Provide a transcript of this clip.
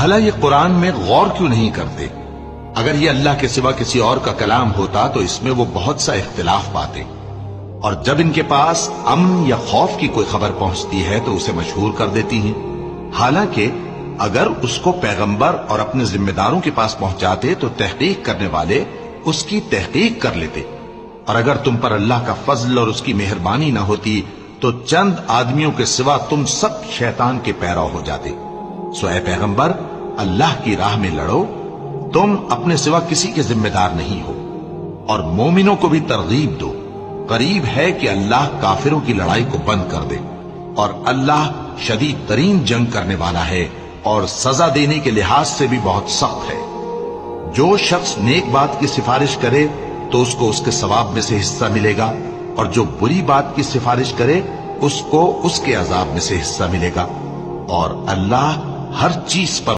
بھلا یہ قرآن میں غور کیوں نہیں کرتے؟ اگر یہ اللہ کے سوا کسی اور کا کلام ہوتا تو اس میں وہ بہت سا اختلاف پاتے، اور جب ان کے پاس امن یا خوف کی کوئی خبر پہنچتی ہے تو اسے مشہور کر دیتی ہیں، حالانکہ اگر اس کو پیغمبر اور اپنے ذمہ داروں کے پاس پہنچاتے تو تحقیق کرنے والے اس کی تحقیق کر لیتے، اور اگر تم پر اللہ کا فضل اور اس کی مہربانی نہ ہوتی تو چند آدمیوں کے سوا تم سب شیطان کے پیرو ہو جاتے۔ سو اے پیغمبر، اللہ کی راہ میں لڑو، تم اپنے سوا کسی کے ذمہ دار نہیں ہو، اور مومنوں کو بھی ترغیب دو، قریب ہے کہ اللہ کافروں کی لڑائی کو بند کر دے، اور اللہ شدید ترین جنگ کرنے والا ہے اور سزا دینے کے لحاظ سے بھی بہت سخت ہے۔ جو شخص نیک بات کی سفارش کرے تو اس کو اس کے ثواب میں سے حصہ ملے گا، اور جو بری بات کی سفارش کرے اس کو اس کے عذاب میں سے حصہ ملے گا، اور اللہ ہر چیز پر